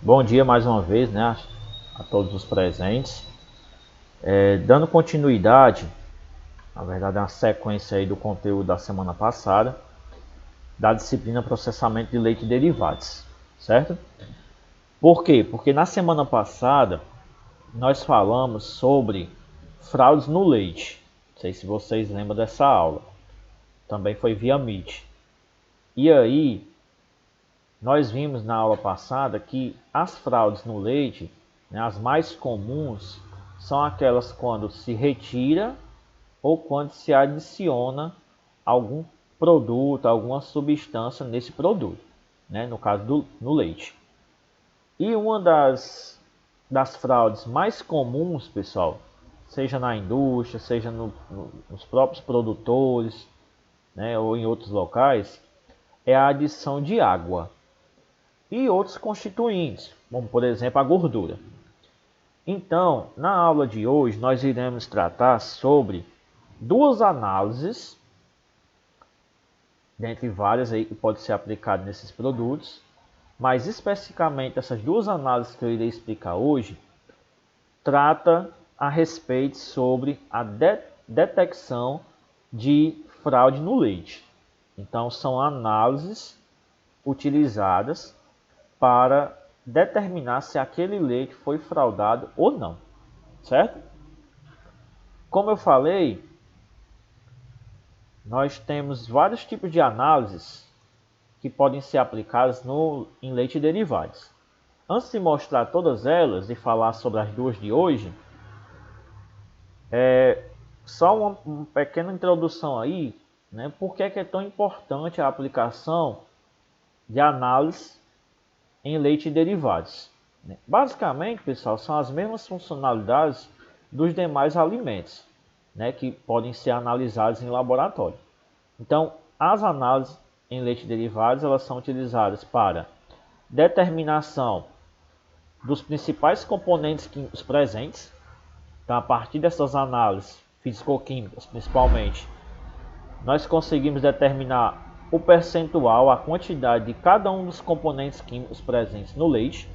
Bom dia mais uma vez, né, a todos os presentes. Dando continuidade, na verdade é uma sequência aí do conteúdo da semana passada, da disciplina Processamento de Leite e Derivados, certo? Por quê? Porque na semana passada nós falamos sobre fraudes no leite. Não sei se vocês lembram dessa aula. Também foi via Meet. E aí, nós vimos na aula passada que as fraudes no leite, né, as mais comuns, são aquelas quando se retira ou quando se adiciona algum produto, alguma substância nesse produto, né, no caso no leite. E uma das fraudes mais comuns, pessoal, seja na indústria, seja nos próprios produtores, né, ou em outros locais, é a adição de água e outros constituintes, como por exemplo a gordura. Então, na aula de hoje, nós iremos tratar sobre duas análises, dentre várias aí que pode ser aplicado nesses produtos, mas especificamente essas duas análises que eu irei explicar hoje, trata a respeito sobre a detecção de fraude no leite. Então, são análises utilizadas para determinar se aquele leite foi fraudado ou não, certo? Como eu falei, nós temos vários tipos de análises que podem ser aplicadas em leite e derivados. Antes de mostrar todas elas e falar sobre as duas de hoje, só uma pequena introdução aí, né? Por que é tão importante a aplicação de análise em leite e derivados? Basicamente, pessoal, são as mesmas funcionalidades dos demais alimentos, né, que podem ser analisados em laboratório. Então, as análises em leite e derivados, elas são utilizadas para determinação dos principais componentes químicos presentes. Então, a partir dessas análises físico-químicas, principalmente, nós conseguimos determinar o percentual, a quantidade de cada um dos componentes químicos presentes no leite: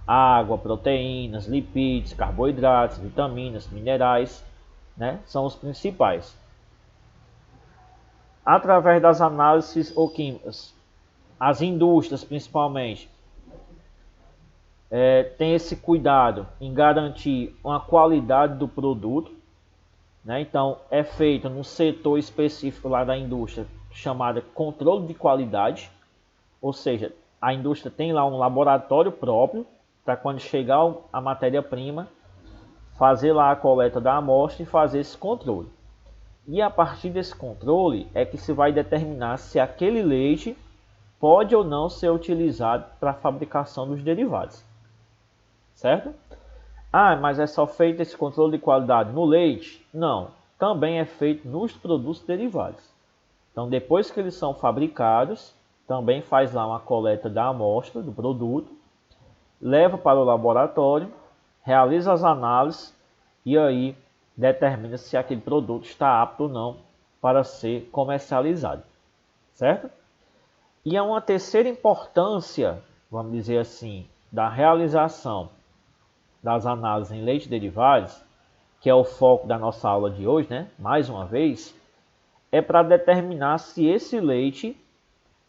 água, proteínas, lipídios, carboidratos, vitaminas, minerais, né, são os principais. Através das análises químicas, as indústrias principalmente têm esse cuidado em garantir uma qualidade do produto, né? Então é feito num setor específico lá da indústria chamado controle de qualidade, ou seja, a indústria tem lá um laboratório próprio para quando chegar a matéria-prima, fazer lá a coleta da amostra e fazer esse controle. E a partir desse controle é que se vai determinar se aquele leite pode ou não ser utilizado para a fabricação dos derivados. Certo? Ah, mas é só feito esse controle de qualidade no leite? Não, também é feito nos produtos derivados. Então, depois que eles são fabricados, também faz lá uma coleta da amostra do produto, leva para o laboratório, realiza as análises e aí determina se aquele produto está apto ou não para ser comercializado, certo? E há uma terceira importância, vamos dizer assim, da realização das análises em leite e derivados, que é o foco da nossa aula de hoje, né? Mais uma vez, é para determinar se esse leite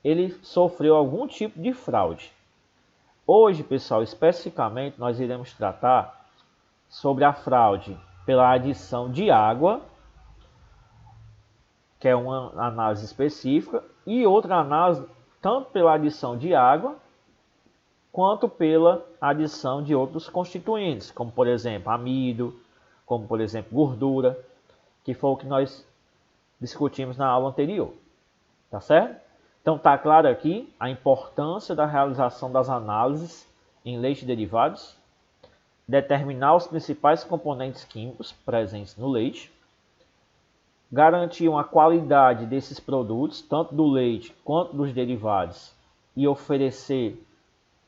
ele sofreu algum tipo de fraude. Hoje, pessoal, especificamente, nós iremos tratar sobre a fraude pela adição de água, que é uma análise específica, e outra análise tanto pela adição de água, quanto pela adição de outros constituintes, como por exemplo amido, como por exemplo gordura, que foi o que nós discutimos na aula anterior. Tá certo? Então está claro aqui a importância da realização das análises em leite e derivados, determinar os principais componentes químicos presentes no leite, garantir uma qualidade desses produtos, tanto do leite quanto dos derivados, e oferecer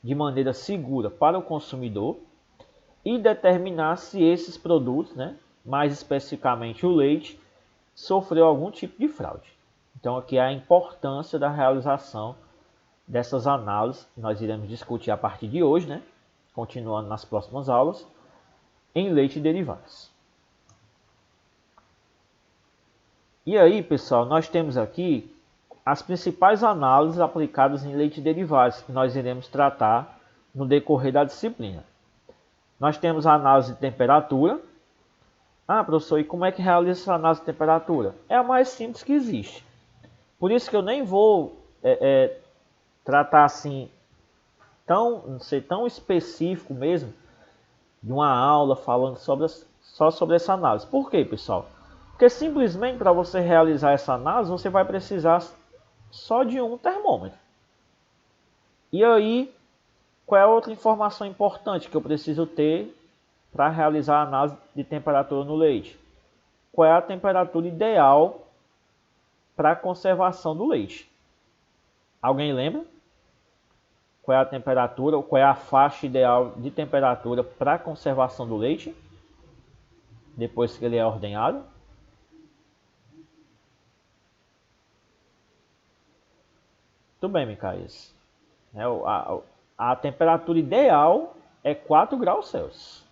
de maneira segura para o consumidor, e determinar se esses produtos, né, mais especificamente o leite, sofreu algum tipo de fraude. Então aqui é a importância da realização dessas análises que nós iremos discutir a partir de hoje, né? continuando nas próximas aulas, em leite e derivados. E aí, pessoal, nós temos aqui as principais análises aplicadas em leite e derivados, que nós iremos tratar no decorrer da disciplina. Nós temos a análise de temperatura. Ah, professor, e como é que realiza essa análise de temperatura? É a mais simples que existe. Por isso que eu nem vou tratar assim, ser tão específico mesmo, de uma aula falando só sobre essa análise. Por quê, pessoal? Porque simplesmente para você realizar essa análise, você vai precisar só de um termômetro. E aí, qual é a outra informação importante que eu preciso ter para realizar a análise de temperatura no leite? Qual é a temperatura ideal para a conservação do leite? Alguém lembra? Qual é a temperatura, ou qual é a faixa ideal de temperatura para a conservação do leite depois que ele é ordenhado? Tudo bem, Micaías. A temperatura ideal é 4 graus Celsius.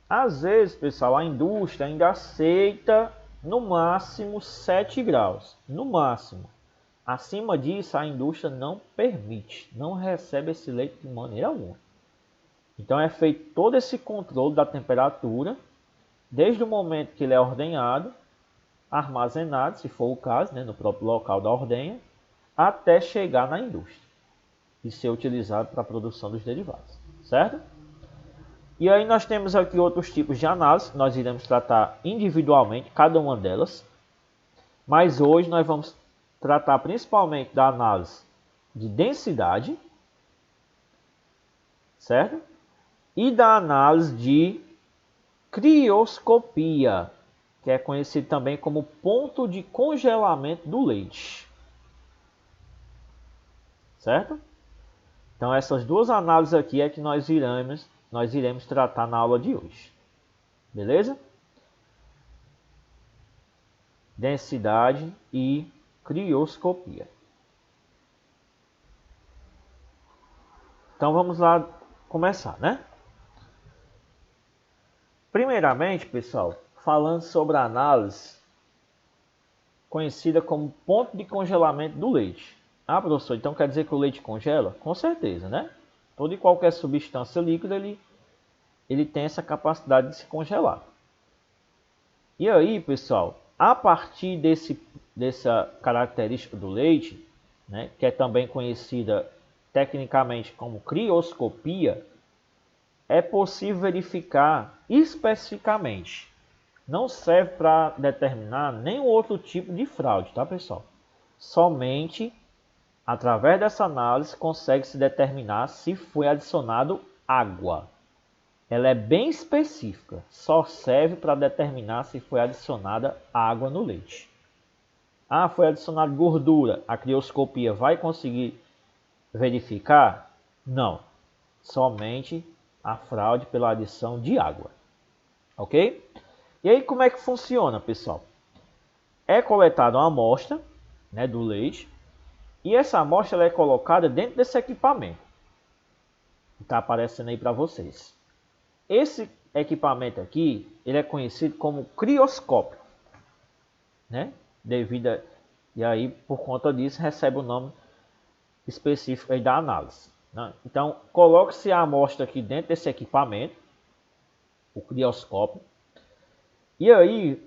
Às vezes, pessoal, a indústria ainda aceita no máximo 7 graus. No máximo. Acima disso, a indústria não permite, não recebe esse leite de maneira alguma. Então é feito todo esse controle da temperatura, desde o momento que ele é ordenhado, armazenado, se for o caso, no próprio local da ordenha, até chegar na indústria e ser utilizado para a produção dos derivados, certo? E aí nós temos aqui outros tipos de análise, nós iremos tratar individualmente cada uma delas, mas hoje nós vamos tratar principalmente da análise de densidade, certo? E da análise de crioscopia, que é conhecido também como ponto de congelamento do leite, certo? Então essas duas análises aqui é que nós iremos tratar na aula de hoje, beleza? Densidade e crioscopia. Então vamos lá começar, né? Primeiramente, pessoal, falando sobre a análise conhecida como ponto de congelamento do leite. Ah, professor, então quer dizer que o leite congela? Com certeza, né? Toda e qualquer substância líquida, ele tem essa capacidade de se congelar. E aí, pessoal, a partir dessa característica do leite, né, que é também conhecida tecnicamente como crioscopia, é possível verificar especificamente. Não serve para determinar nenhum outro tipo de fraude, tá, pessoal? Somente através dessa análise consegue-se determinar se foi adicionado água. Ela é bem específica, só serve para determinar se foi adicionada água no leite. Ah, foi adicionada gordura, a crioscopia vai conseguir verificar? Não, somente a fraude pela adição de água, ok? E aí como é que funciona, pessoal? É coletada uma amostra, né, do leite, e essa amostra ela é colocada dentro desse equipamento, que está aparecendo aí para vocês. Esse equipamento aqui, ele é conhecido como crioscópio, né? E aí, por conta disso, recebe o nome específico aí da análise, né? Então, coloque-se a amostra aqui dentro desse equipamento, o crioscópio. E aí...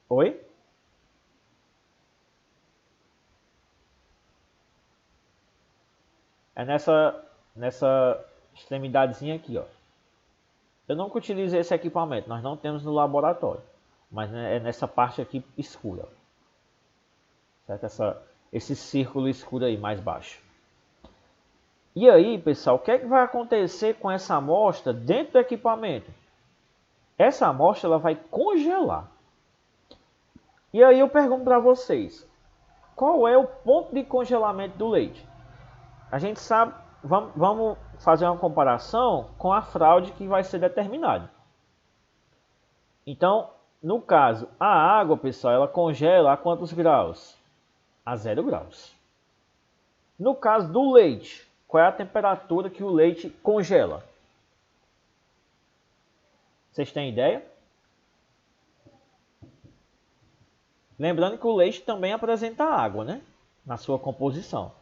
Oi? É nessa extremidadezinha aqui, ó. Eu nunca utilizei esse equipamento, nós não temos no laboratório, mas é nessa parte aqui escura, certo? Esse círculo escuro aí mais baixo. E aí, pessoal, o que é que vai acontecer com essa amostra dentro do equipamento? Essa amostra ela vai congelar. E aí eu pergunto para vocês, qual é o ponto de congelamento do leite? A gente sabe, vamos fazer uma comparação com a fraude que vai ser determinada. Então, no caso, a água, pessoal, ela congela a quantos graus? A 0 graus. No caso do leite, qual é a temperatura que o leite congela? Vocês têm ideia? Lembrando que o leite também apresenta água, né? Na sua composição.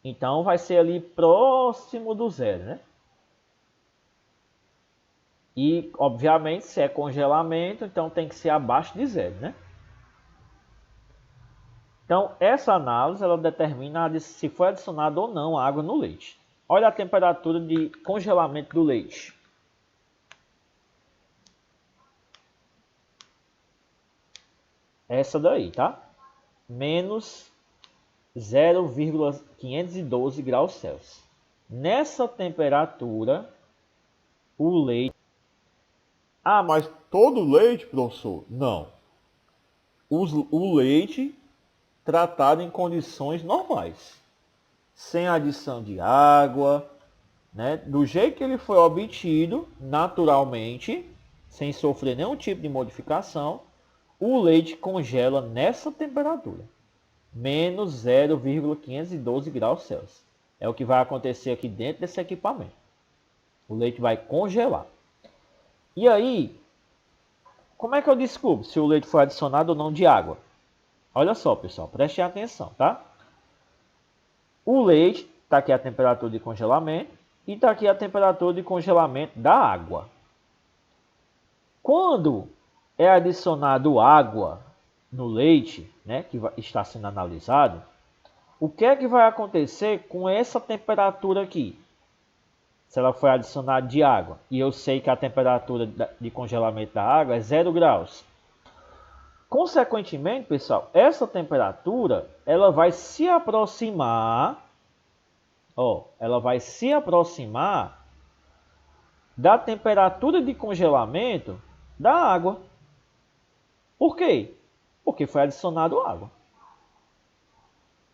Então vai ser ali próximo do zero, né? E, obviamente, se é congelamento, então tem que ser abaixo de zero, né? Então, essa análise ela determina se foi adicionado ou não água no leite. Olha a temperatura de congelamento do leite. Essa daí, tá? Menos 0,512 graus Celsius. Nessa temperatura, o leite... Ah, mas todo leite, professor? Não. O leite tratado em condições normais, sem adição de água, né? Do jeito que ele foi obtido, naturalmente, sem sofrer nenhum tipo de modificação, o leite congela nessa temperatura, menos 0,512 graus Celsius. É o que vai acontecer aqui dentro desse equipamento. O leite vai congelar. E aí, como é que eu descubro se o leite foi adicionado ou não de água? Olha só, pessoal, prestem atenção, tá? O leite, está aqui a temperatura de congelamento, e está aqui a temperatura de congelamento da água. Quando é adicionado água no leite, né, que está sendo analisado, o que é que vai acontecer com essa temperatura aqui? Se ela foi adicionada de água, e eu sei que a temperatura de congelamento da água é 0 graus. Consequentemente, pessoal, essa temperatura ela vai se aproximar, ela vai se aproximar da temperatura de congelamento da água. Por quê? Porque foi adicionado água.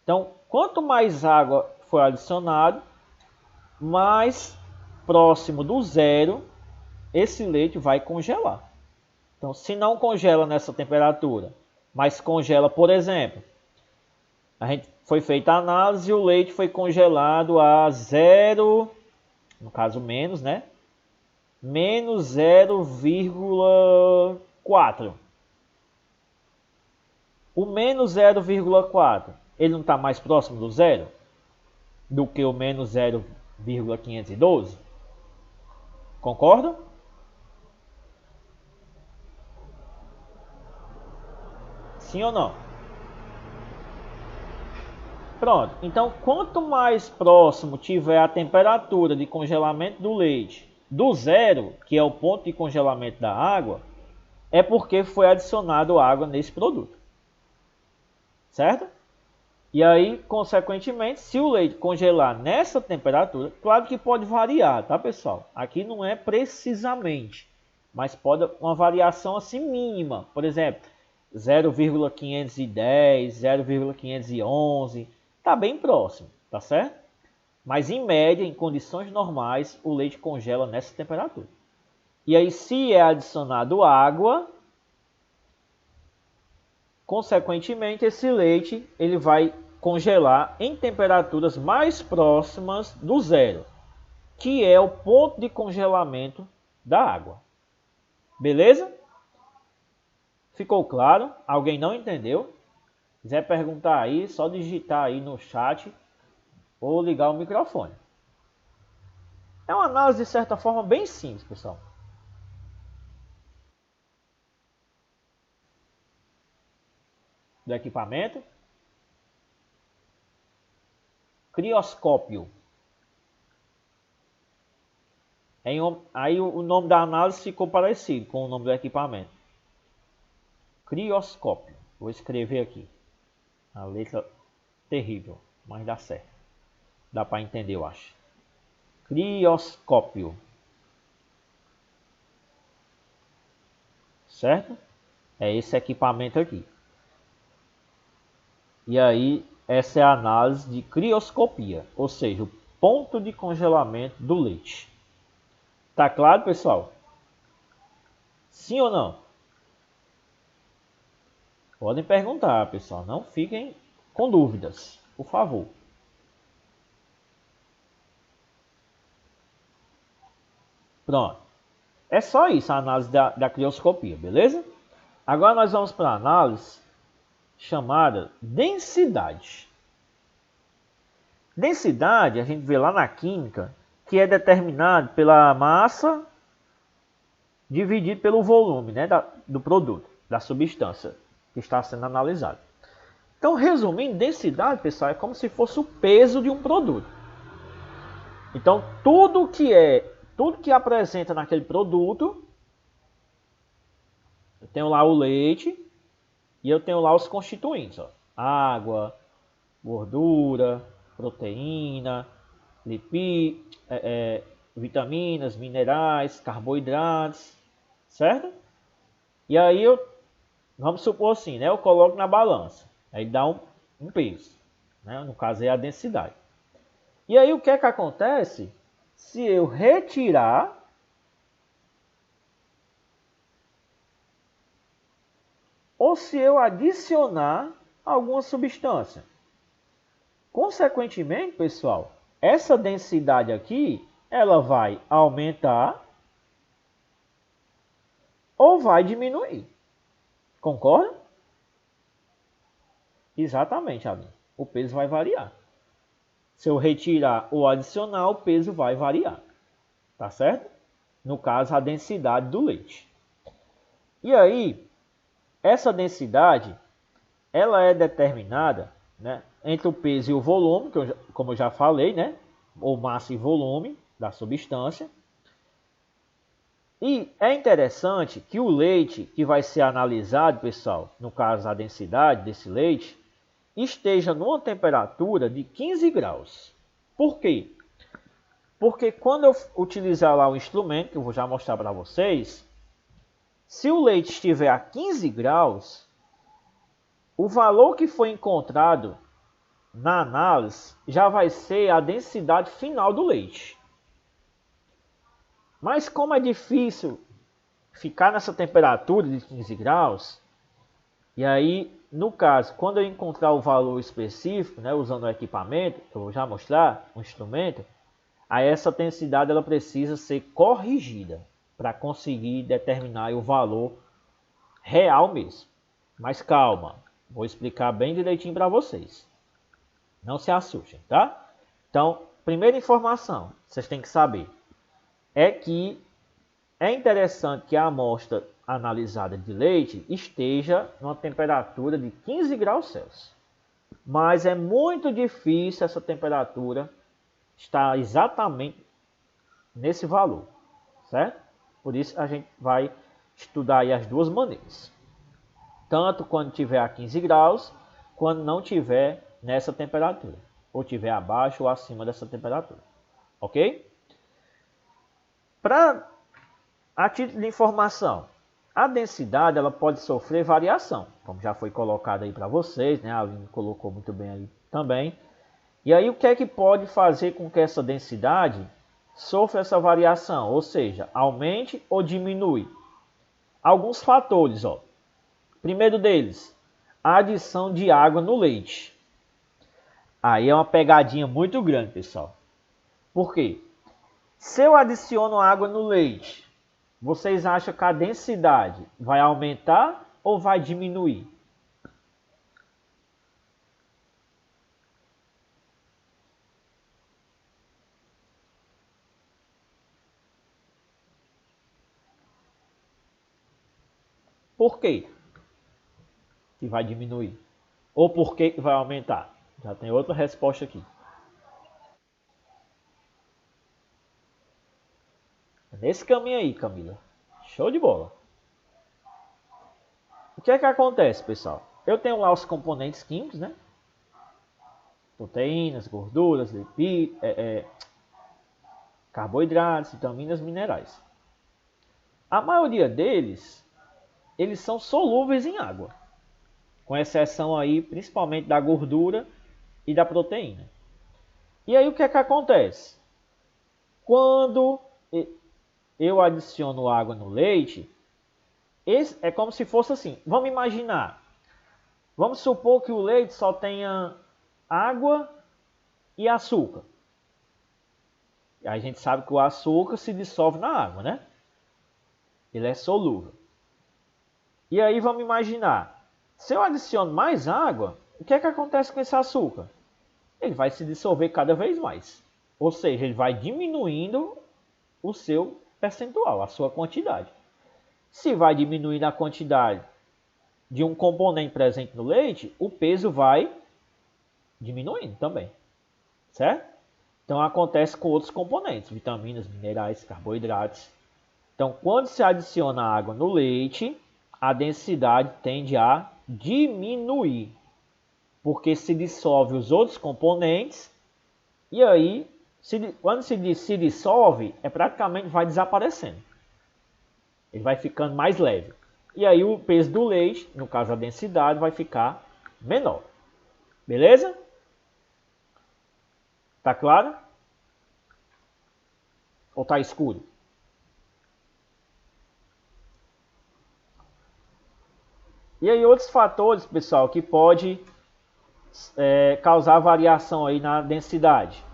Então, quanto mais água for adicionado, mais próximo do zero, esse leite vai congelar. Então, se não congela nessa temperatura, mas congela, por exemplo, foi feita a análise e o leite foi congelado a zero, no caso menos, né? Menos 0,4. O menos 0,4, ele não está mais próximo do zero do que o menos 0,512? Concorda? Sim ou não? Pronto. Então, quanto mais próximo tiver a temperatura de congelamento do leite do zero, que é o ponto de congelamento da água, é porque foi adicionado água nesse produto. Certo? E aí, consequentemente, se o leite congelar nessa temperatura, claro que pode variar, tá, pessoal? Aqui não é precisamente, mas pode uma variação assim mínima. Por exemplo, 0,510, 0,511, tá bem próximo, tá certo? Mas em média, em condições normais, o leite congela nessa temperatura. E aí, se é adicionado água, consequentemente, esse leite ele vai congelar em temperaturas mais próximas do zero, que é o ponto de congelamento da água. Beleza? Ficou claro? Alguém não entendeu? Quiser perguntar aí, só digitar aí no chat ou ligar o microfone. É uma análise de certa forma bem simples, pessoal. Do equipamento. Crioscópio. Aí o nome da análise ficou parecido com o nome do equipamento. Crioscópio. Vou escrever aqui. A letra terrível, mas dá certo. Dá para entender, eu acho. Crioscópio. Certo? É esse equipamento aqui. E aí, essa é a análise de crioscopia, ou seja, o ponto de congelamento do leite. Tá claro, pessoal? Sim ou não? Podem perguntar, pessoal. Não fiquem com dúvidas, por favor. Pronto. É só isso a análise da crioscopia, beleza? Agora nós vamos para a análise chamada densidade. Densidade a gente vê lá na química que é determinado pela massa dividido pelo volume, né, do produto, da substância que está sendo analisada. Então, resumindo, densidade, pessoal, é como se fosse o peso de um produto. Então, tudo que apresenta naquele produto, eu tenho lá o leite e eu tenho lá os constituintes, ó, água, gordura, proteína, vitaminas, minerais, carboidratos, certo? E aí vamos supor assim, né? Eu coloco na balança, aí dá um peso, né? No caso é a densidade. E aí o que é que acontece se eu retirar ou se eu adicionar alguma substância? Consequentemente, pessoal, essa densidade aqui, ela vai aumentar ou vai diminuir. Concorda? Exatamente, Aline. O peso vai variar. Se eu retirar ou adicionar, o peso vai variar. Tá certo? No caso, a densidade do leite. E aí, essa densidade, ela é determinada, né, entre o peso e o volume, como eu já falei, né? Ou massa e volume da substância. E é interessante que o leite que vai ser analisado, pessoal, no caso a densidade desse leite, esteja numa temperatura de 15 graus. Por quê? Porque quando eu utilizar lá o instrumento, que eu vou já mostrar para vocês, se o leite estiver a 15 graus, o valor que foi encontrado na análise já vai ser a densidade final do leite. Mas como é difícil ficar nessa temperatura de 15 graus, e aí, no caso, quando eu encontrar o valor específico, né, usando o equipamento, que eu vou já mostrar, o instrumento, aí essa densidade ela precisa ser corrigida para conseguir determinar o valor real mesmo. Mas calma, vou explicar bem direitinho para vocês. Não se assustem, tá? Então, primeira informação, vocês têm que saber, é que é interessante que a amostra analisada de leite esteja numa temperatura de 15 graus Celsius. Mas é muito difícil essa temperatura estar exatamente nesse valor, certo? Por isso a gente vai estudar aí as duas maneiras. Tanto quando tiver a 15 graus, quando não tiver nessa temperatura. Ou tiver abaixo ou acima dessa temperatura. Ok? A título de informação, a densidade ela pode sofrer variação, como já foi colocado aí para vocês, né? A Aline colocou muito bem aí também. E aí o que é que pode fazer com que essa densidade sofra essa variação, ou seja, aumente ou diminui? Alguns fatores, ó. Primeiro deles, a adição de água no leite. Aí é uma pegadinha muito grande, pessoal. Por quê? Se eu adiciono água no leite, vocês acham que a densidade vai aumentar ou vai diminuir? Por quê que vai diminuir? Ou por que vai aumentar? Já tem outra resposta aqui. Nesse caminho aí, Camila. Show de bola. O que é que acontece, pessoal? Eu tenho lá os componentes químicos, né? Proteínas, gorduras, carboidratos, vitaminas, minerais. A maioria deles, eles são solúveis em água. Com exceção aí, principalmente da gordura e da proteína. E aí o que é que acontece? Quando eu adiciono água no leite, é como se fosse assim. Vamos imaginar. Vamos supor que o leite só tenha água e açúcar. A gente sabe que o açúcar se dissolve na água, né? Ele é solúvel. E aí vamos imaginar, se eu adiciono mais água, o que é que acontece com esse açúcar? Ele vai se dissolver cada vez mais. Ou seja, ele vai diminuindo o seu percentual, a sua quantidade. Se vai diminuindo a quantidade de um componente presente no leite, o peso vai diminuindo também, certo? Então acontece com outros componentes, vitaminas, minerais, carboidratos. Então quando se adiciona água no leite, a densidade tende a diminuir, porque se dissolve os outros componentes e aí, quando se dissolve, praticamente vai desaparecendo. Ele vai ficando mais leve. E aí o peso do leite, no caso a densidade, vai ficar menor. Beleza? Tá claro? Ou tá escuro? E aí outros fatores, pessoal, que pode causar variação aí na densidade.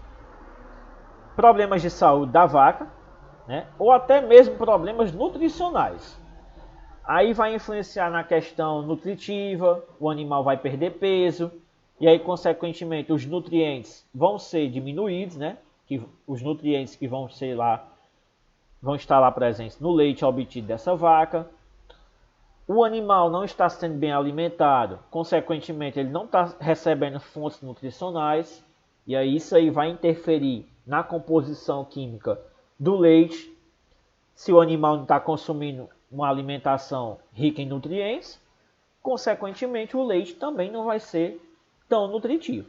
Problemas de saúde da vaca, né? Ou até mesmo problemas nutricionais. Aí vai influenciar na questão nutritiva, o animal vai perder peso, e aí, consequentemente, os nutrientes vão ser diminuídos, né? Os nutrientes que vão estar lá presentes no leite obtido dessa vaca. O animal não está sendo bem alimentado, consequentemente, ele não está recebendo fontes nutricionais, e aí isso aí vai interferir na composição química do leite. Se o animal não está consumindo uma alimentação rica em nutrientes, consequentemente o leite também não vai ser tão nutritivo.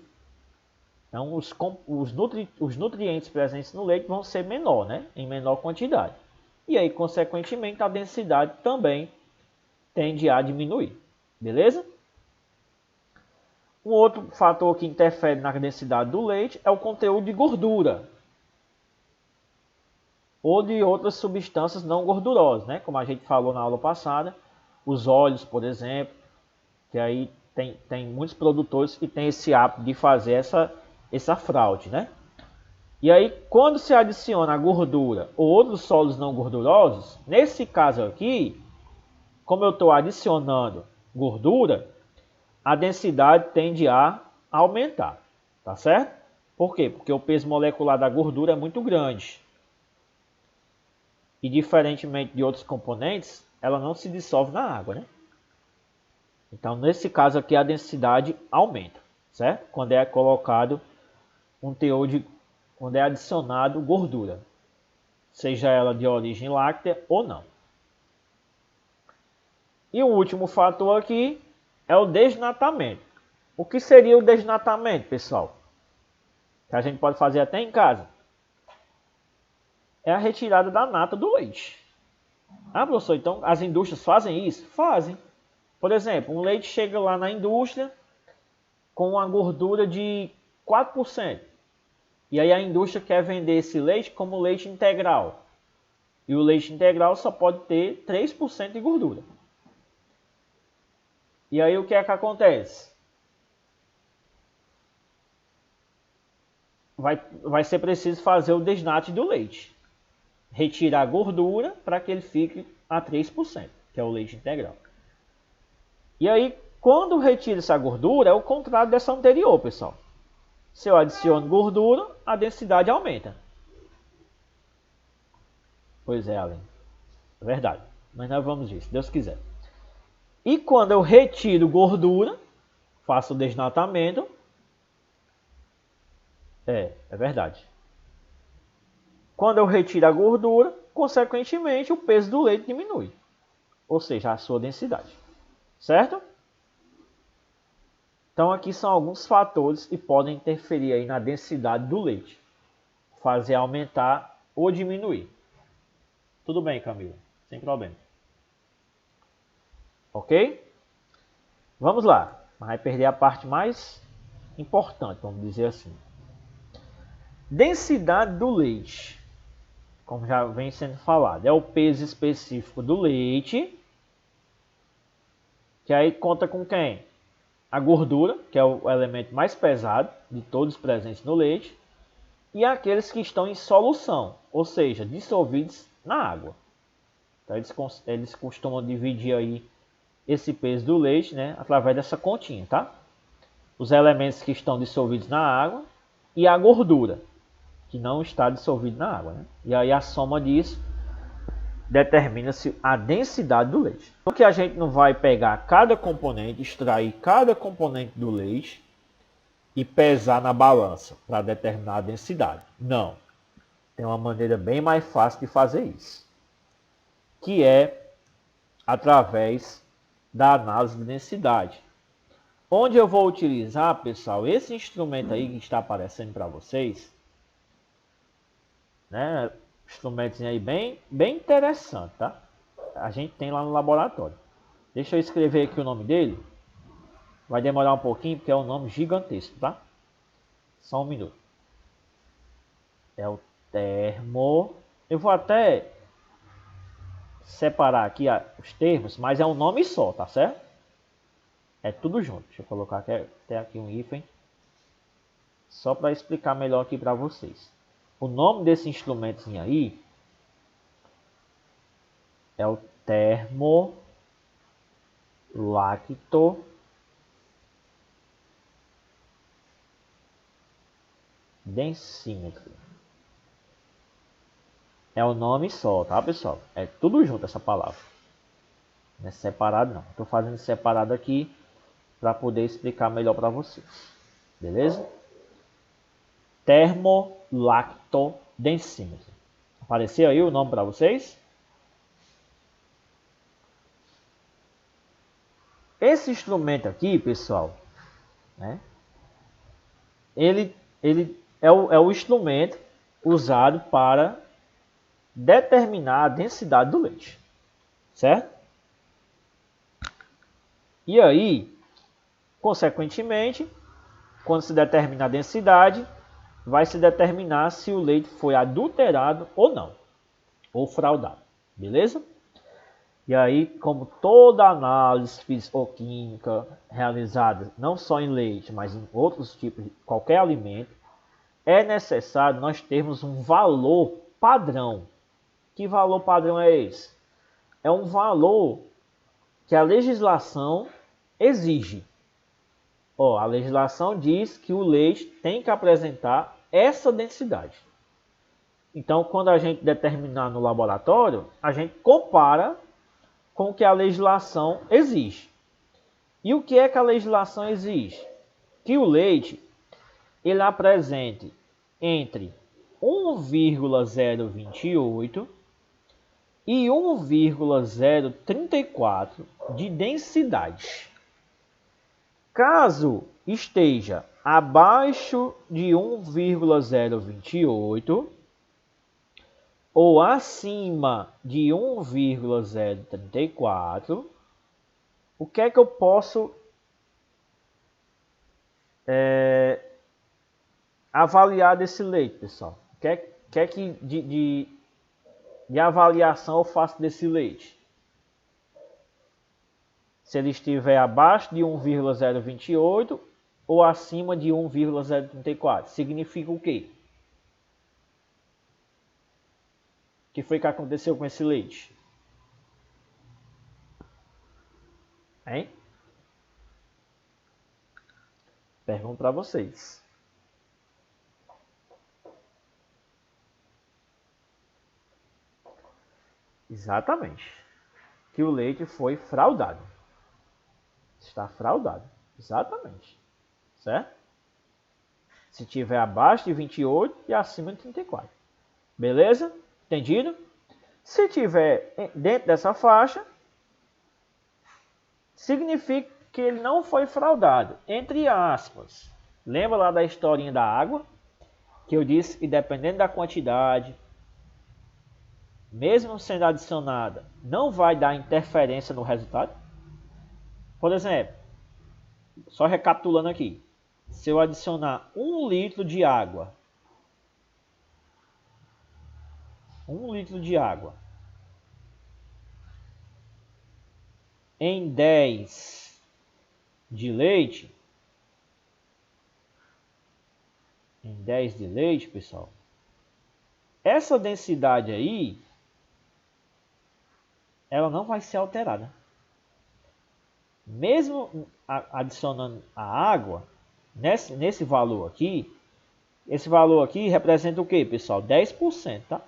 Então os nutrientes presentes no leite vão ser menor, né? Em menor quantidade. E aí, consequentemente, a densidade também tende a diminuir. Beleza? Um outro fator que interfere na densidade do leite é o conteúdo de gordura ou de outras substâncias não gordurosas, né? Como a gente falou na aula passada, os óleos, por exemplo, que aí tem muitos produtores que têm esse hábito de fazer essa fraude, né? E aí, quando se adiciona a gordura ou outros sólidos não gordurosos, nesse caso aqui, como eu estou adicionando gordura, a densidade tende a aumentar, tá certo? Por quê? Porque o peso molecular da gordura é muito grande. E diferentemente de outros componentes, ela não se dissolve na água, né? Então, nesse caso aqui, a densidade aumenta, certo? Quando é colocado quando é adicionado gordura, seja ela de origem láctea ou não. E o último fator aqui é o desnatamento. O que seria o desnatamento, pessoal? Que a gente pode fazer até em casa. É a retirada da nata do leite. Ah, professor, então as indústrias fazem isso? Fazem. Por exemplo, um leite chega lá na indústria com uma gordura de 4%. E aí a indústria quer vender esse leite como leite integral. E o leite integral só pode ter 3% de gordura. E aí o que é que acontece? Vai ser preciso fazer o desnate do leite. Retirar a gordura para que ele fique a 3%, que é o leite integral. E aí, quando retira essa gordura, é o contrário dessa anterior, pessoal. Se eu adiciono gordura, a densidade aumenta. Pois é, Alan. É verdade. Mas nós vamos ver, se Deus quiser. E quando eu retiro gordura, faço o desnatamento. É verdade. Quando eu retiro a gordura, consequentemente o peso do leite diminui. Ou seja, a sua densidade. Certo? Então aqui são alguns fatores que podem interferir aí na densidade do leite. Fazer aumentar ou diminuir. Tudo bem, Camila? Sem problema. Ok? Vamos lá. Vai perder a parte mais importante, vamos dizer assim. Densidade do leite. Como já vem sendo falado, é o peso específico do leite. Que aí conta com quem? A gordura, que é o elemento mais pesado de todos presentes no leite. e aqueles que estão em solução, ou seja, dissolvidos na água. Então, eles costumam dividir aí esse peso do leite, né, através dessa continha, tá? Os elementos que estão dissolvidos na água e a gordura, que não está dissolvida na água, né? E aí a soma disso determina-se a densidade do leite. Porque a gente não vai pegar cada componente, extrair cada componente do leite e pesar na balança para determinar a densidade. Não. Tem uma maneira bem mais fácil de fazer isso, que é através da análise de densidade. Onde eu vou utilizar, pessoal, esse instrumento aí que está aparecendo para vocês, né? Instrumentozinho aí bem interessante, tá? A gente tem lá no laboratório. Deixa eu escrever aqui o nome dele. Vai demorar um pouquinho porque é um nome gigantesco, tá? Só um minuto. É o termo. Eu vou até separar aqui os termos, mas é um nome só, tá certo? É tudo junto. Deixa eu colocar até aqui um hífen. Só para explicar melhor aqui para vocês. O nome desse instrumentozinho aí é o termolactodensímetro. É o nome só, tá, pessoal? É tudo junto essa palavra. Não é separado, não. Estou fazendo separado aqui para poder explicar melhor para vocês. Beleza? Termolactodensímetro. Apareceu aí o nome para vocês? Esse instrumento aqui, pessoal, né? Ele é o instrumento usado para determinar a densidade do leite, certo? E aí, consequentemente, quando se determina a densidade, vai se determinar se o leite foi adulterado ou não, ou fraudado, beleza? E aí, como toda análise físico-química realizada não só em leite, mas em outros tipos de qualquer alimento, é necessário nós termos um valor padrão. Que valor padrão é esse? É um valor que a legislação exige. A legislação diz que o leite tem que apresentar essa densidade. Então, quando a gente determinar no laboratório, a gente compara com o que a legislação exige. E o que é que a legislação exige? Que o leite ele apresente entre 1,028 e 1,034 de densidade. Caso esteja abaixo de 1,028 ou acima de 1,034, o que é que eu posso avaliar desse leite, pessoal? O que é que de avaliação eu faço desse leite? Se ele estiver abaixo de 1,028 ou acima de 1,034. Significa o quê? O que foi que aconteceu com esse leite? Hein? Pergunto para vocês. Exatamente. Que o leite foi fraudado. Está fraudado. Exatamente. Certo? Se tiver abaixo de 28 e acima de 34. Beleza? Entendido? Se tiver dentro dessa faixa, significa que ele não foi fraudado. Entre aspas. Lembra lá da historinha da água? Que eu disse que dependendo da quantidade, mesmo sendo adicionada, não vai dar interferência no resultado? Por exemplo, só recapitulando aqui. Se eu adicionar 1 litro de água, 1 litro de água em 10 de leite, em 10 de leite, pessoal, essa densidade aí, ela não vai ser alterada. Mesmo adicionando a água, nesse valor aqui, esse valor aqui representa o que, pessoal? 10%, tá?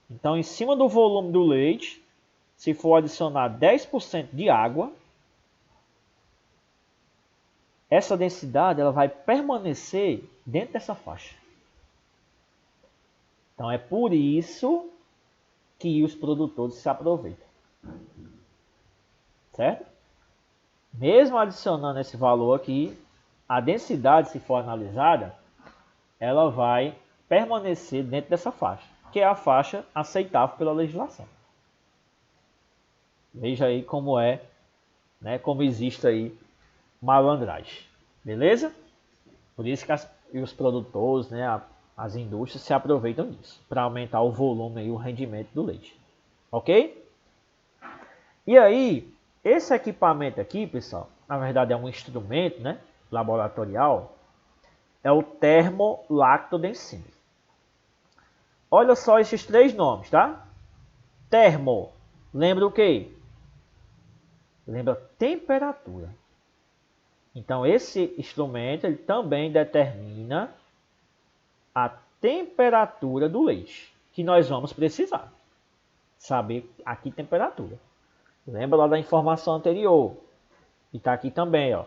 Então, em cima do volume do leite, se for adicionar 10% de água, essa densidade ela vai permanecer dentro dessa faixa. Então, é por isso que os produtores se aproveitam. Certo? Mesmo adicionando esse valor aqui, a densidade, se for analisada, ela vai permanecer dentro dessa faixa, que é a faixa aceitável pela legislação. Veja aí como é, né, como existe aí malandragem. Beleza? Por isso que os produtores, né, as indústrias se aproveitam disso, para aumentar o volume e o rendimento do leite. Ok? E aí, esse equipamento aqui, pessoal, na verdade é um instrumento, né, laboratorial, é o termolactodensímetro. Olha só esses três nomes, tá? Termo, lembra o quê? Lembra temperatura. Então, esse instrumento ele também determina a temperatura do leite, que nós vamos precisar. Saber aqui temperatura. Lembra lá da informação anterior. E está aqui também, ó.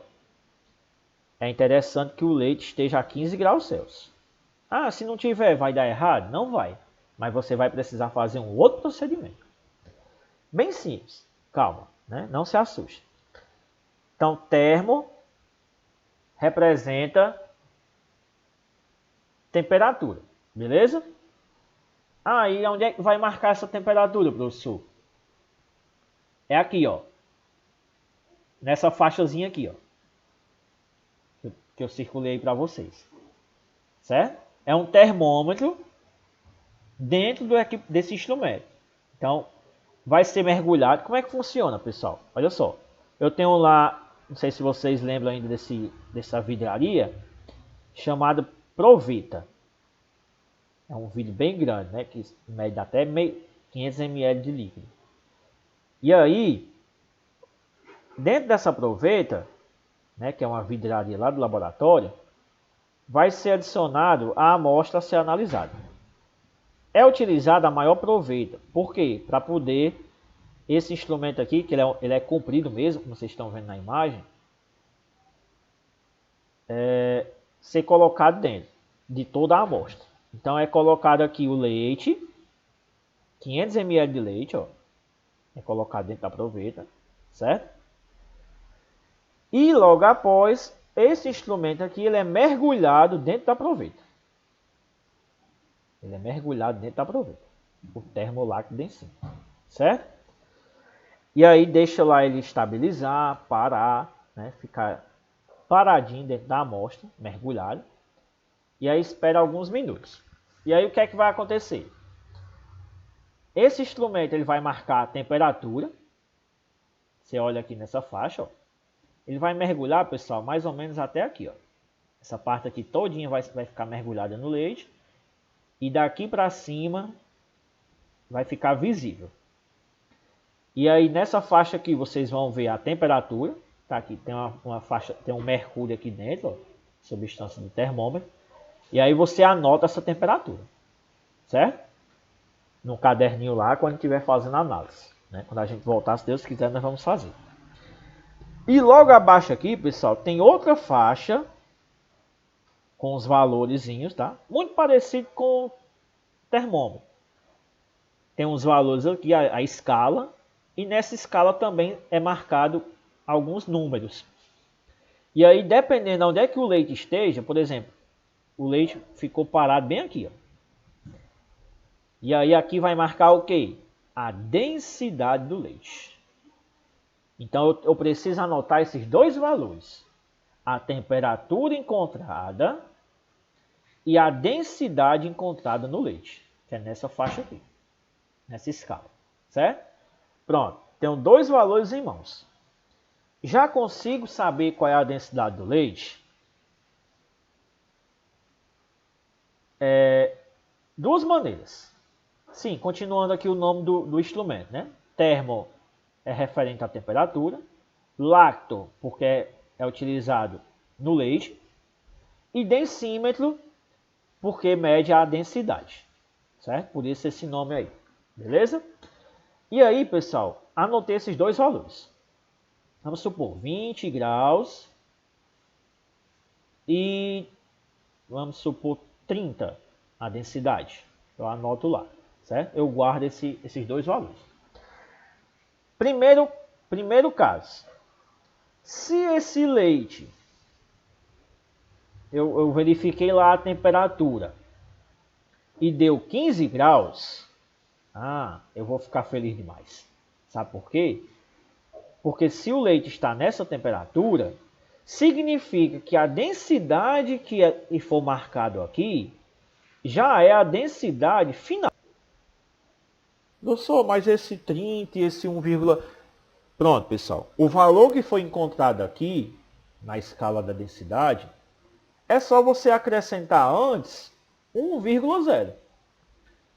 É interessante que o leite esteja a 15 graus Celsius. Ah, se não tiver, vai dar errado? Não vai. Mas você vai precisar fazer um outro procedimento. Bem simples. Calma, né? Não se assuste. Então, termo representa temperatura. Beleza? Aí, onde é que vai marcar essa temperatura, professor? É aqui, ó. Nessa faixazinha aqui, ó. Que eu circulei para vocês. Certo? É um termômetro dentro desse instrumento. Então, vai ser mergulhado. Como é que funciona, pessoal? Olha só. Eu tenho lá, não sei se vocês lembram ainda dessa vidraria, chamada Provita. É um vidro bem grande, né? Que mede até 500 ml de líquido. E aí, dentro dessa proveta, né, que é uma vidraria lá do laboratório, vai ser adicionado a amostra a ser analisada. É utilizada a maior proveta. Por quê? Para poder esse instrumento aqui, que ele é comprido mesmo, como vocês estão vendo na imagem, ser colocado dentro de toda a amostra. Então é colocado aqui o leite, 500 ml de leite, ó, é colocado dentro da proveta, certo? E logo após, esse instrumento aqui ele é mergulhado dentro da proveta. Ele é mergulhado dentro da proveta, o termolactodensímetro, certo? E aí deixa lá ele estabilizar, parar, né, ficar paradinho dentro da amostra, mergulhado. E aí espera alguns minutos. E aí o que é que vai acontecer? Esse instrumento ele vai marcar a temperatura. Você olha aqui nessa faixa, ó. Ele vai mergulhar, pessoal, mais ou menos até aqui, ó. Essa parte aqui todinha vai ficar mergulhada no leite. E daqui para cima vai ficar visível. E aí nessa faixa aqui vocês vão ver a temperatura. Tá aqui, tem uma faixa, tem um mercúrio aqui dentro, ó, substância do termômetro. E aí você anota essa temperatura, certo? No caderninho lá, quando estiver fazendo a análise, né? Quando a gente voltar, se Deus quiser, nós vamos fazer. E logo abaixo aqui, pessoal, tem outra faixa com os valorezinhos, tá? Muito parecido com o termômetro. Tem uns valores aqui, a escala, e nessa escala também é marcado alguns números. E aí, dependendo de onde é que o leite esteja, por exemplo, o leite ficou parado bem aqui, ó. E aí aqui vai marcar o quê? A densidade do leite. Então eu preciso anotar esses dois valores. A temperatura encontrada e a densidade encontrada no leite. Que é nessa faixa aqui. Nessa escala. Certo? Pronto. Tenho dois valores em mãos. Já consigo saber qual é a densidade do leite? duas maneiras. Sim, continuando aqui o nome do instrumento, né? Termo é referente à temperatura, lacto, porque é utilizado no leite, e densímetro, porque mede a densidade, certo? Por isso esse nome aí, beleza? E aí, pessoal, anotei esses dois valores. Vamos supor 20 graus e vamos supor 30 a densidade. Eu anoto lá, certo? Eu guardo esses dois valores. Primeiro caso, se esse leite, eu verifiquei lá a temperatura e deu 15 graus, eu vou ficar feliz demais. Sabe por quê? Porque se o leite está nessa temperatura, significa que a densidade que for marcado aqui já é a densidade final. Professor, mas esse 30 e esse 1, pronto, pessoal. O valor que foi encontrado aqui, na escala da densidade, é só você acrescentar antes 1,0.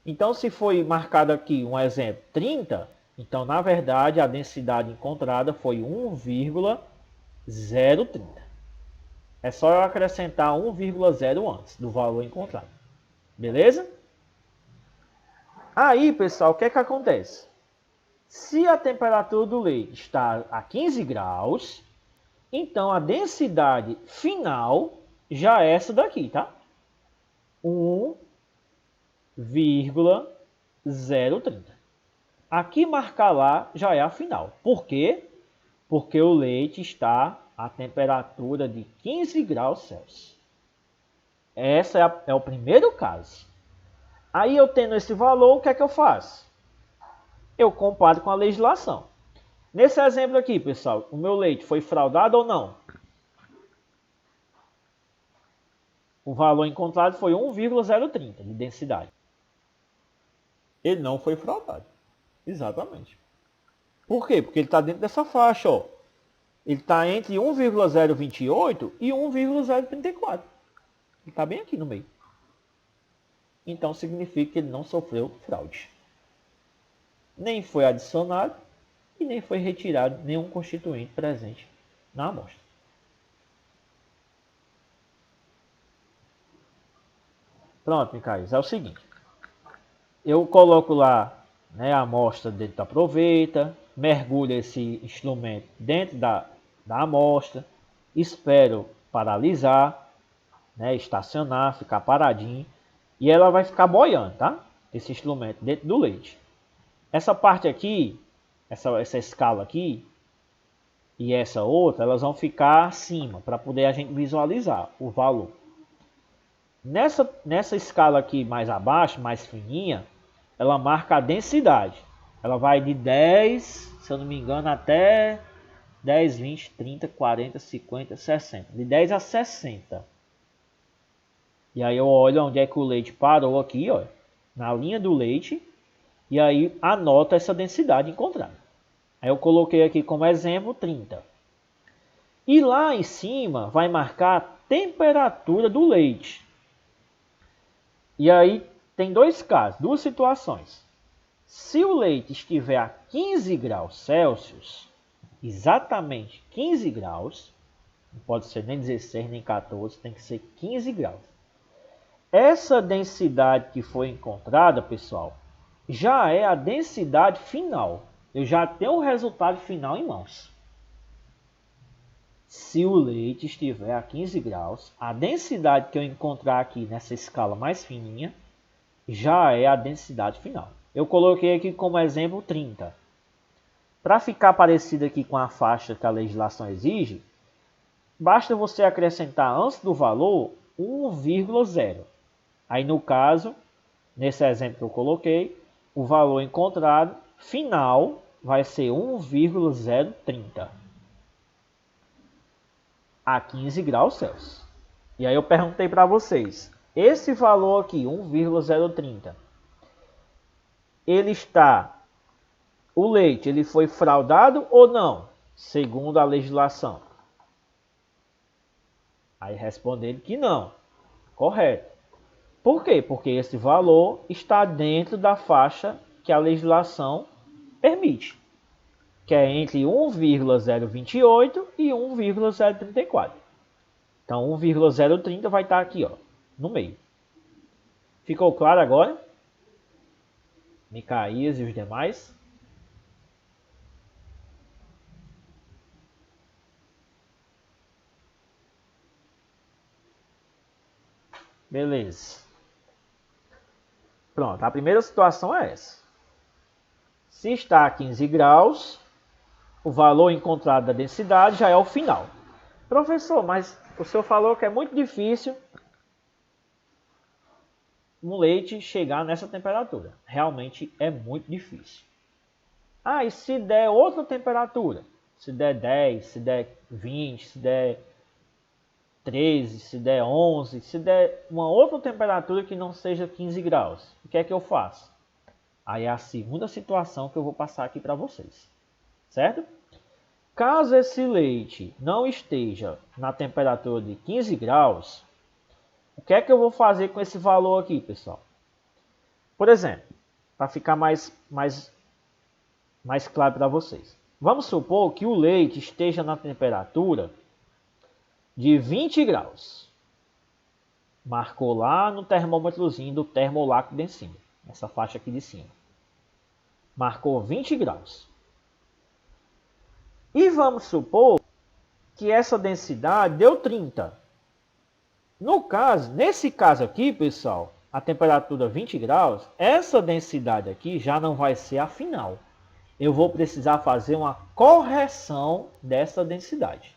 Então, se foi marcado aqui, um exemplo, 30, então, na verdade, a densidade encontrada foi 1,030. É só eu acrescentar 1,0 antes do valor encontrado. Beleza? Aí, pessoal, o que é que acontece? Se a temperatura do leite está a 15 graus, então a densidade final já é essa daqui, tá? 1,030. Aqui marcar lá já é a final. Por quê? Porque o leite está a temperatura de 15 graus Celsius. Esse é o primeiro caso. Aí eu tendo esse valor, o que é que eu faço? Eu comparo com a legislação. Nesse exemplo aqui, pessoal, o meu leite foi fraudado ou não? O valor encontrado foi 1,030 de densidade. Ele não foi fraudado. Exatamente. Por quê? Porque ele está dentro dessa faixa, ó. Ele está entre 1,028 e 1,034. Ele está bem aqui no meio. Então significa que ele não sofreu fraude. Nem foi adicionado e nem foi retirado nenhum constituinte presente na amostra. Pronto, Micael, é o seguinte. Eu coloco lá, né, a amostra dentro da proveta, mergulho esse instrumento dentro da amostra, espero paralisar, né, estacionar, ficar paradinho, e ela vai ficar boiando, tá? Esse instrumento dentro do leite. Essa parte aqui, essa escala aqui e essa outra, elas vão ficar acima para poder a gente visualizar o valor. Nessa escala aqui mais abaixo, mais fininha, ela marca a densidade. Ela vai de 10, se eu não me engano, até 10, 20, 30, 40, 50, 60. De 10 a 60. E aí eu olho onde é que o leite parou aqui, ó, na linha do leite. E aí anoto essa densidade encontrada. Aí eu coloquei aqui como exemplo 30. E lá em cima vai marcar a temperatura do leite. E aí tem dois casos, duas situações. Se o leite estiver a 15 graus Celsius, exatamente 15 graus, não pode ser nem 16 nem 14, tem que ser 15 graus. Essa densidade que foi encontrada, pessoal, já é a densidade final. Eu já tenho o resultado final em mãos. Se o leite estiver a 15 graus, a densidade que eu encontrar aqui nessa escala mais fininha já é a densidade final. Eu coloquei aqui como exemplo 30. Para ficar parecido aqui com a faixa que a legislação exige, basta você acrescentar antes do valor 1,0. Aí no caso, nesse exemplo que eu coloquei, o valor encontrado final vai ser 1,030 a 15 graus Celsius. E aí eu perguntei para vocês, esse valor aqui, 1,030, o leite, ele foi fraudado ou não, segundo a legislação? Aí responderam que não, correto. Por quê? Porque esse valor está dentro da faixa que a legislação permite, que é entre 1,028 e 1,034. Então 1,030 vai estar aqui, ó, no meio. Ficou claro agora? Micaías e os demais? Beleza. Pronto, a primeira situação é essa. Se está a 15 graus, o valor encontrado da densidade já é o final. Professor, mas o senhor falou que é muito difícil um leite chegar nessa temperatura. Realmente é muito difícil. Ah, e se der outra temperatura? Se der 10, se der 20, se der 13, se der 11, se der uma outra temperatura que não seja 15 graus, o que é que eu faço? Aí é a segunda situação que eu vou passar aqui para vocês, certo? Caso esse leite não esteja na temperatura de 15 graus, o que é que eu vou fazer com esse valor aqui, pessoal? Por exemplo, para ficar mais claro para vocês. Vamos supor que o leite esteja na temperatura de 20 graus. Marcou lá no termômetrozinho do termolac de cima. Essa faixa aqui de cima. Marcou 20 graus. E vamos supor que essa densidade deu 30. Nesse caso aqui, pessoal, a temperatura 20 graus, essa densidade aqui já não vai ser a final. Eu vou precisar fazer uma correção dessa densidade.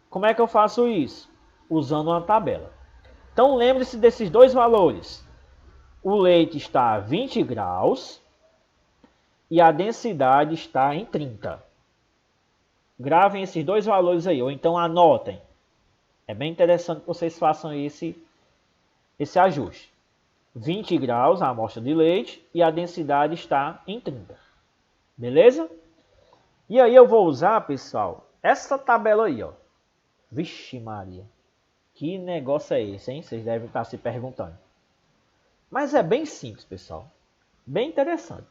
Como é que eu faço isso? Usando uma tabela. Então lembre-se desses dois valores. O leite está a 20 graus e a densidade está em 30. Gravem esses dois valores aí, ou então anotem. É bem interessante que vocês façam esse ajuste. 20 graus a amostra de leite e a densidade está em 30. Beleza? E aí eu vou usar, pessoal, essa tabela aí, ó. Vixe Maria, que negócio é esse, hein? Vocês devem estar se perguntando. Mas é bem simples, pessoal. Bem interessante.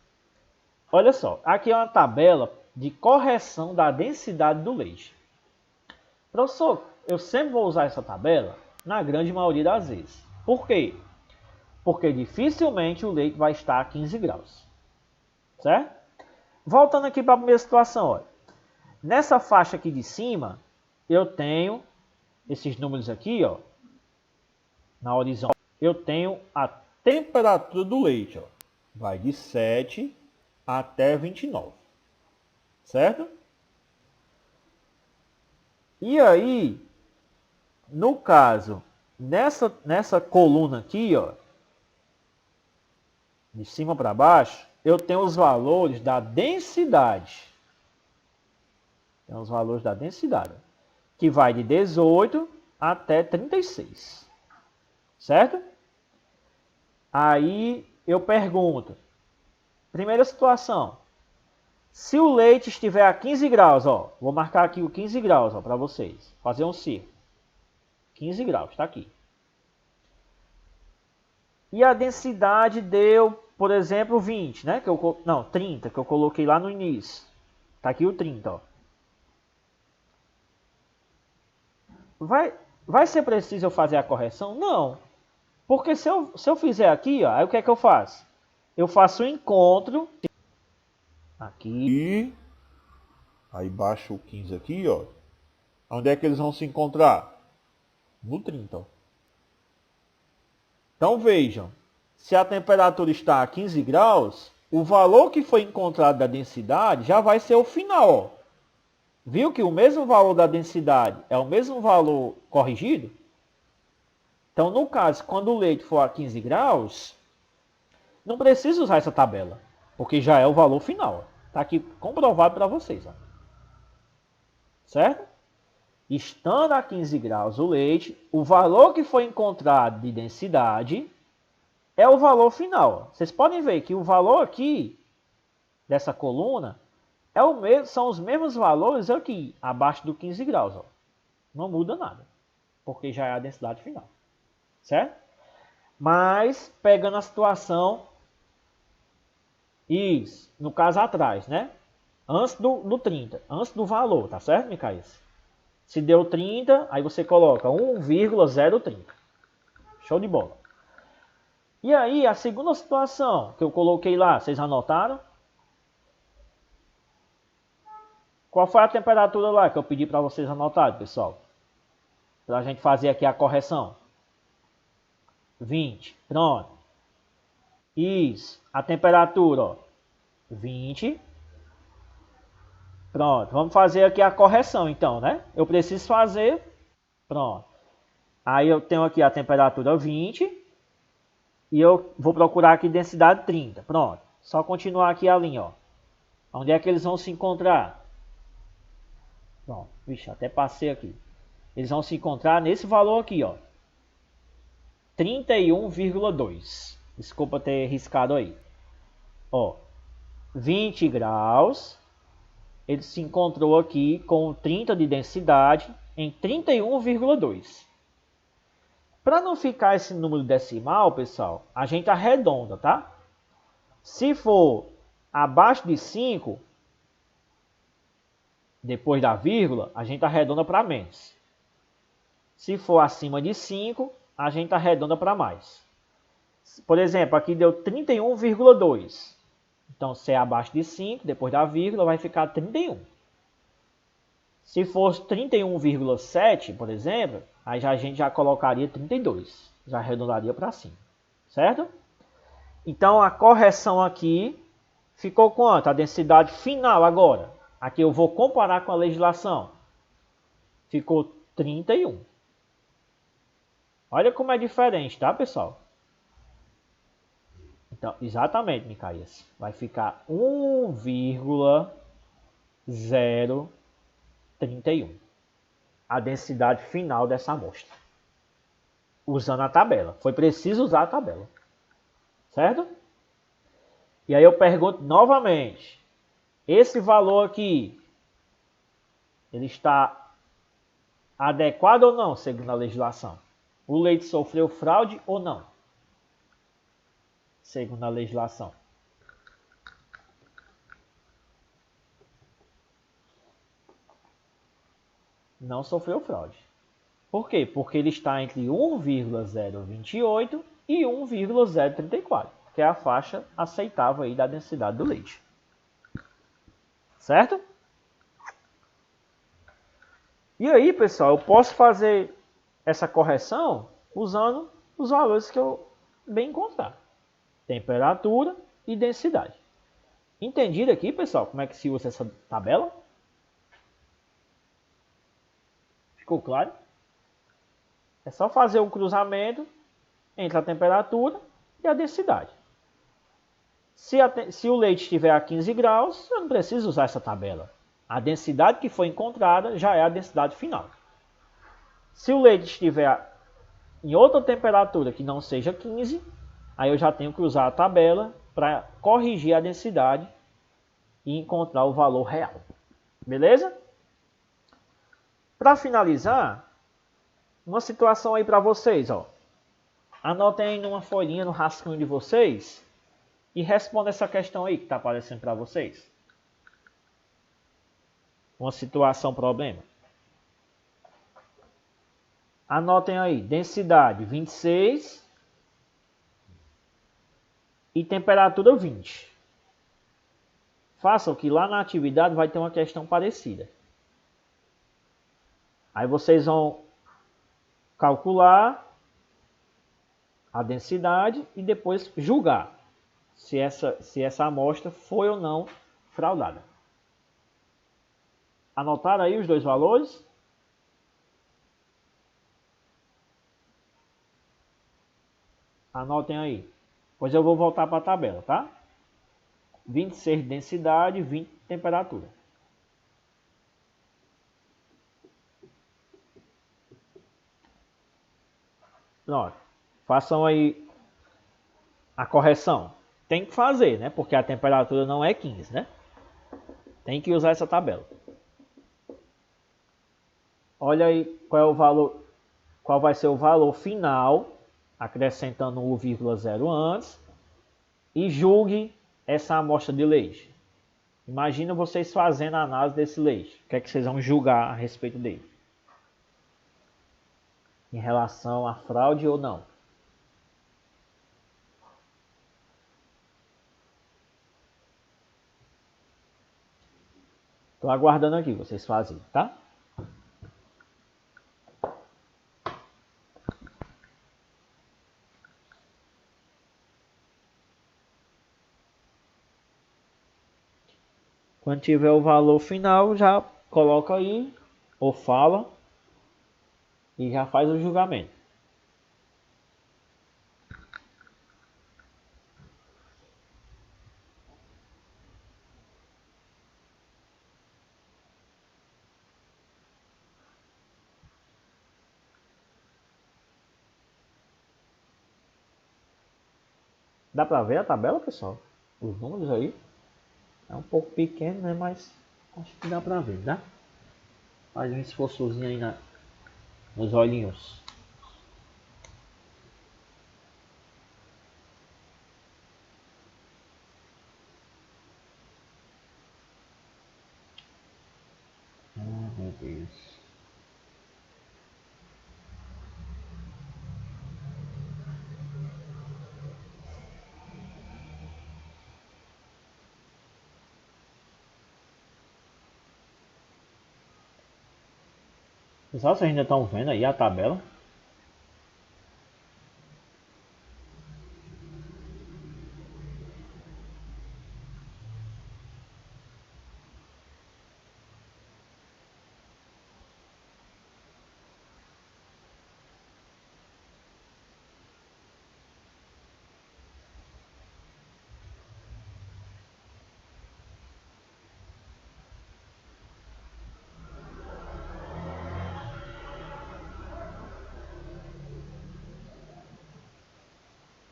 Olha só, aqui é uma tabela de correção da densidade do leite. Professor, eu sempre vou usar essa tabela na grande maioria das vezes. Por quê? Porque dificilmente o leite vai estar a 15 graus. Certo? Voltando aqui para a primeira situação, olha. Nessa faixa aqui de cima, eu tenho esses números aqui, ó, na horizontal. Eu tenho a temperatura do leite, ó, vai de 7 até 29, certo? E aí, no caso, nessa coluna aqui, ó, de cima para baixo, eu tenho os valores da densidade. Tem os valores da densidade, que vai de 18 até 36. Certo? Aí eu pergunto. Primeira situação. Se o leite estiver a 15 graus, ó, vou marcar aqui o 15 graus, ó, para vocês. Fazer um círculo. 15 graus, está aqui. E a densidade deu, por exemplo, 20, né? 30, que eu coloquei lá no início. Está aqui o 30, ó. Vai ser preciso eu fazer a correção? Não. Porque se eu fizer aqui, ó, aí o que é que eu faço? Eu faço o encontro. Aqui. Aí baixo o 15 aqui, ó. Onde é que eles vão se encontrar? No 30, ó. Então vejam. Se a temperatura está a 15 graus, o valor que foi encontrado da densidade já vai ser o final, ó. Viu que o mesmo valor da densidade é o mesmo valor corrigido? Então, no caso, quando o leite for a 15 graus, não precisa usar essa tabela, porque já é o valor final. Está aqui comprovado para vocês. Ó. Certo? Estando a 15 graus o leite, o valor que foi encontrado de densidade é o valor final. Ó. Vocês podem ver que o valor aqui, dessa coluna, são os mesmos valores aqui, abaixo do 15 graus. Ó. Não muda nada, porque já é a densidade final. certo? Mas pegando a situação, isso, no caso atrás, né? Antes do 30, antes do valor, tá certo, Micaías? Se deu 30, aí você coloca 1,030. Show de bola. E aí, a segunda situação que eu coloquei lá, vocês anotaram? Qual foi a temperatura lá que eu pedi para vocês anotarem, pessoal? Para a gente fazer aqui a correção. 20, pronto. Isso, a temperatura, ó, 20. Pronto, vamos fazer aqui a correção então, né? Eu preciso fazer, pronto. Aí eu tenho aqui a temperatura 20 e eu vou procurar aqui densidade 30. Pronto, só continuar aqui a linha, ó. Onde é que eles vão se encontrar? Pronto, vixe, até passei aqui. Eles vão se encontrar nesse valor aqui, ó. 31,2. Desculpa ter riscado aí. Ó, 20 graus. Ele se encontrou aqui com 30 de densidade em 31,2. Para não ficar esse número decimal, pessoal, a gente arredonda, tá? Se for abaixo de 5, depois da vírgula, a gente arredonda para menos. Se for acima de 5, a gente arredonda para mais. Por exemplo, aqui deu 31,2. Então, se é abaixo de 5, depois da vírgula, vai ficar 31. Se fosse 31,7, por exemplo, aí a gente já colocaria 32. Já arredondaria para cima. Certo? Então, a correção aqui ficou quanto? A densidade final agora. Aqui eu vou comparar com a legislação. Ficou 31. Olha como é diferente, tá, pessoal? Então, exatamente, Micaías. Vai ficar 1,031. A densidade final dessa amostra. Usando a tabela. Foi preciso usar a tabela. Certo? E aí eu pergunto novamente. Esse valor aqui, ele está adequado ou não, segundo a legislação? O leite sofreu fraude ou não? Segundo a legislação. Não sofreu fraude. Por quê? Porque ele está entre 1,028 e 1,034, que é a faixa aceitável aí da densidade do leite. Certo? E aí, pessoal, eu posso fazer essa correção usando os valores que eu bem encontrar. Temperatura e densidade. Entendido aqui, pessoal, como é que se usa essa tabela? Ficou claro? É só fazer o cruzamento entre a temperatura e a densidade. Se o leite estiver a 15 graus, eu não preciso usar essa tabela. A densidade que foi encontrada já é a densidade final. Se o leite estiver em outra temperatura que não seja 15, aí eu já tenho que usar a tabela para corrigir a densidade e encontrar o valor real. Beleza? Para finalizar, uma situação aí para vocês, ó. Anotem aí numa folhinha no rascunho de vocês e respondam essa questão aí que está aparecendo para vocês. Uma situação, problema. Anotem aí, densidade 26 e temperatura 20. Façam que lá na atividade vai ter uma questão parecida. Aí vocês vão calcular a densidade e depois julgar se essa amostra foi ou não fraudada. Anotaram aí os dois valores? Anotem aí. Pois eu vou voltar para a tabela, tá? 26 de densidade, 20 de temperatura. Pronto. Façam aí a correção. Tem que fazer, né? Porque a temperatura não é 15, né? Tem que usar essa tabela. Olha aí qual é o valor, qual vai ser o valor final acrescentando 1,0 antes, e julgue essa amostra de leite. Imagina vocês fazendo a análise desse leite. O que é que vocês vão julgar a respeito dele? Em relação à fraude ou não? Estou aguardando aqui vocês fazem, tá? Quando tiver o valor final, já coloca aí, ou fala, e já faz o julgamento. Dá pra ver a tabela, pessoal? Os números aí. É um pouco pequeno, né? Mas acho que dá pra ver, tá? Faz um esforçozinho aí nos olhinhos. Ah, meu Deus. Pessoal, vocês ainda estão vendo aí a tabela?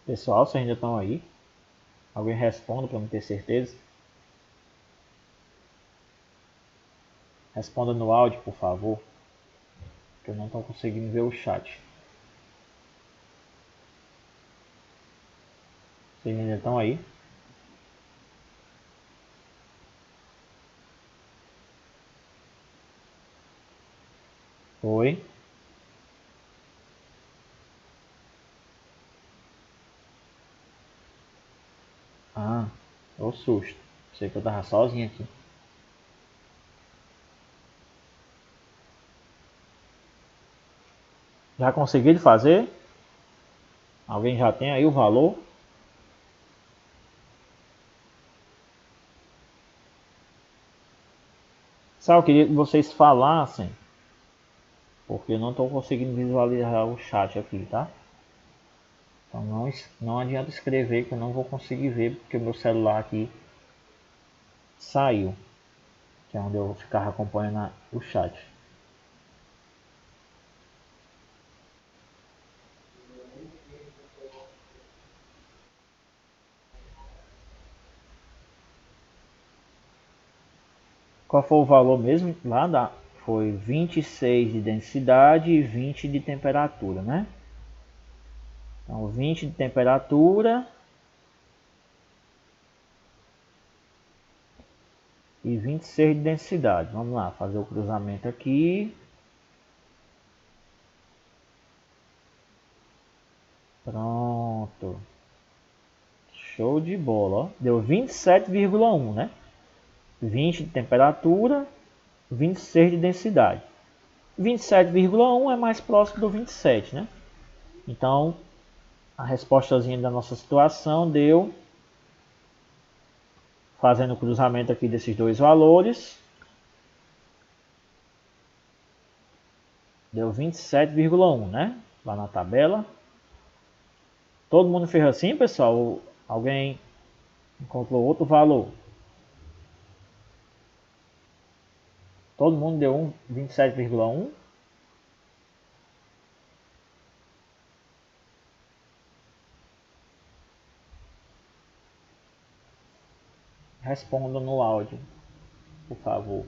Pessoal, vocês ainda estão aí? Alguém responda para eu ter certeza? Responda no áudio, por favor. Que eu não estou conseguindo ver o chat. Vocês ainda estão aí? Oi? Ah, ô susto. Sei que eu tava sozinho aqui. Já conseguiram fazer? Alguém já tem aí o valor? Só eu queria que vocês falassem, porque eu não estou conseguindo visualizar o chat aqui, tá? Então não adianta escrever que eu não vou conseguir ver, porque o meu celular aqui saiu, que é onde eu ficava acompanhando o chat. Qual foi o valor mesmo? Foi 26 de densidade e 20 de temperatura, né? Então 20 de temperatura e 26 de densidade. Vamos lá, fazer o cruzamento aqui. Pronto. Show de bola, ó. Deu 27,1, né? 20 de temperatura, 26 de densidade. 27,1 é mais próximo do 27, né? Então, a respostazinha da nossa situação deu, fazendo o cruzamento aqui desses dois valores, deu 27,1, né? Lá na tabela. Todo mundo fez assim, pessoal? Alguém encontrou outro valor? Todo mundo deu 27,1? Responda no áudio, por favor.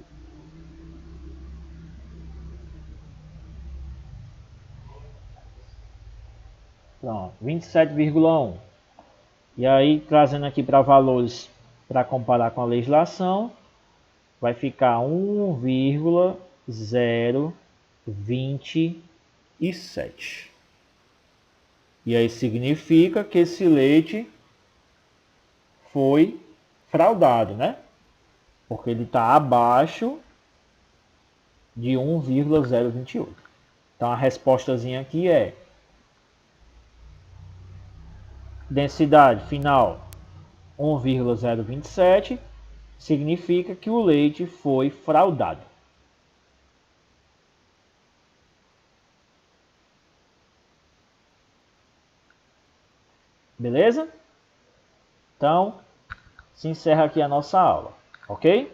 Pronto, 27,1. E aí, trazendo aqui para valores para comparar com a legislação, vai ficar 1,027. E aí significa que esse leite foi fraudado, né? Porque ele está abaixo de 1,028. Então a respostazinha aqui é densidade final 1,027, significa que o leite foi fraudado. Beleza? Então, se encerra aqui a nossa aula, ok?